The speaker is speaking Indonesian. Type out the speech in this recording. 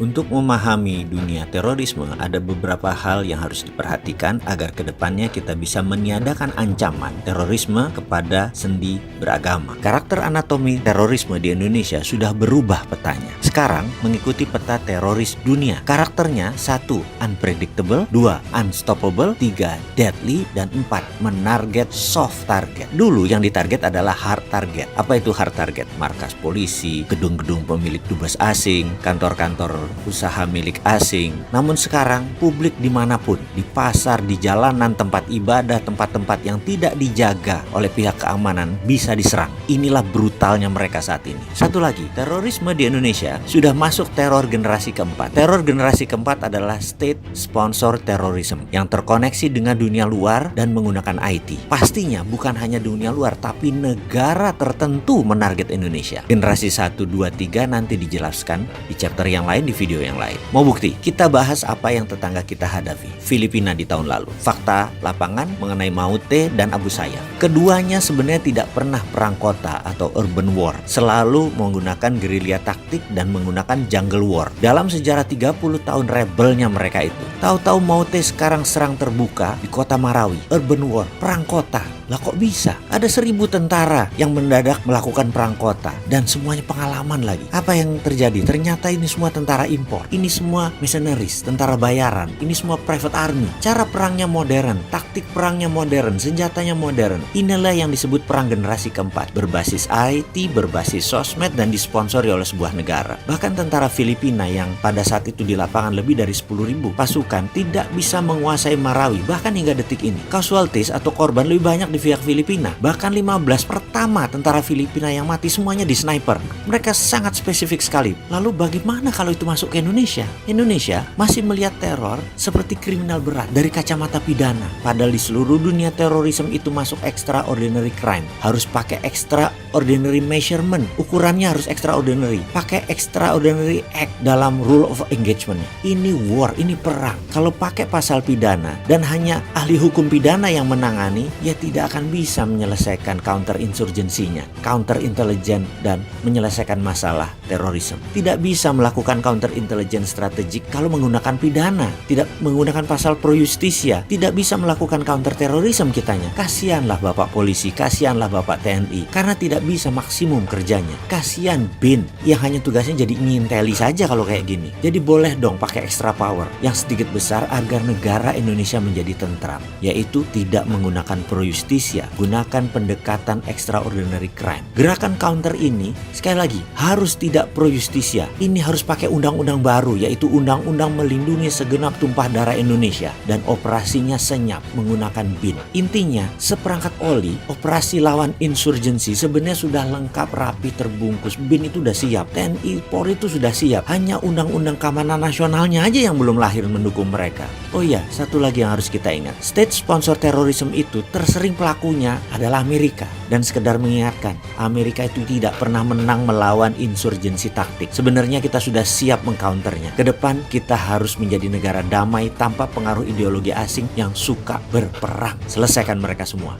Untuk memahami dunia terorisme, ada beberapa hal yang harus diperhatikan agar kedepannya kita bisa meniadakan ancaman terorisme kepada sendi beragama. Karakter anatomi terorisme di Indonesia sudah berubah petanya. Sekarang mengikuti peta teroris dunia. Karakternya 1. Unpredictable, 2. Unstoppable, 3. Deadly, dan 4. Menarget soft target. Dulu yang ditarget adalah hard target. Apa itu hard target? Markas polisi, gedung-gedung pemilik dubes asing, kantor-kantor usaha milik asing. Namun sekarang publik dimanapun, di pasar, di jalanan, tempat ibadah, tempat-tempat yang tidak dijaga oleh pihak keamanan bisa diserang. Inilah brutalnya mereka saat ini. Satu lagi, terorisme di Indonesia sudah masuk teror generasi keempat. Teror generasi keempat adalah state sponsor terrorism yang terkoneksi dengan dunia luar dan menggunakan IT. Pastinya bukan hanya dunia luar, tapi negara tertentu menarget Indonesia. Generasi 1, 2, 3 nanti dijelaskan di chapter yang lain, di video yang lain. Mau bukti? Kita bahas apa yang tetangga kita hadapi. Filipina di tahun lalu. Fakta lapangan mengenai Maute dan Abu Sayyaf. Keduanya sebenarnya tidak pernah perang kota atau urban war. Selalu menggunakan gerilya taktik dan menggunakan jungle war. Dalam sejarah 30 tahun rebelnya mereka itu. Tahu-tahu Maute sekarang serang terbuka di kota Marawi. Urban war, perang kota. Lah kok bisa? Ada 1000 tentara yang mendadak melakukan perang kota dan semuanya pengalaman lagi. Apa yang terjadi? Ternyata ini semua tentara impor. Ini semua mercenaries, tentara bayaran. Ini semua private army. Cara perangnya modern, taktik perangnya modern, senjatanya modern. Inilah yang disebut perang generasi keempat. Berbasis IT, berbasis sosmed, dan disponsori oleh sebuah negara. Bahkan tentara Filipina yang pada saat itu di lapangan lebih dari 10.000 pasukan tidak bisa menguasai Marawi. Bahkan hingga detik ini, casualties atau korban lebih banyak di pihak Filipina. Bahkan 15 pertama tentara Filipina yang mati semuanya di sniper. Mereka sangat spesifik sekali. Lalu bagaimana kalau itu masuk ke Indonesia? Indonesia masih melihat teror seperti kriminal berat dari kacamata pidana. Padahal di seluruh dunia terorisme itu masuk extraordinary crime. Harus pakai extraordinary measurement. Ukurannya harus extraordinary. Pakai extraordinary act dalam rule of engagement. Ini war, ini perang. Kalau pakai pasal pidana dan hanya ahli hukum pidana yang menangani, ya tidak akan bisa menyelesaikan counter insurgensinya, counter intelligence, dan menyelesaikan masalah terorisme. Tidak bisa melakukan counter intelligence strategik kalau menggunakan pidana, tidak menggunakan pasal pro justisia, tidak bisa melakukan counter terorisme kitanya. Kasihanlah Bapak polisi, kasihanlah Bapak TNI, karena tidak bisa maksimum kerjanya. Kasihan BIN yang hanya tugasnya jadi nginteli saja kalau kayak gini. Jadi boleh dong pakai extra power yang sedikit besar agar negara Indonesia menjadi tentram, yaitu tidak menggunakan pro justisia, gunakan pendekatan extraordinary crime. Gerakan counter ini sekali lagi harus tidak pro justisia. Ini harus pakai undang-undang baru, yaitu undang-undang melindungi segenap tumpah darah Indonesia, dan operasinya senyap menggunakan BIN. Intinya, seperangkat oli, operasi lawan insurgensi sebenarnya sudah lengkap, rapi, terbungkus. BIN itu sudah siap, TNI, Polri itu sudah siap. Hanya undang-undang keamanan nasionalnya aja yang belum lahir mendukung mereka. Oh iya, satu lagi yang harus kita ingat. State sponsor terorisme itu tersering pelakunya adalah Amerika. Dan sekedar mengingatkan, Amerika itu tidak pernah menang melawan insurgensi taktik. Sebenarnya kita sudah siap mengcounternya. Kedepan kita harus menjadi negara damai tanpa pengaruh ideologi asing yang suka berperang. Selesaikan mereka semua.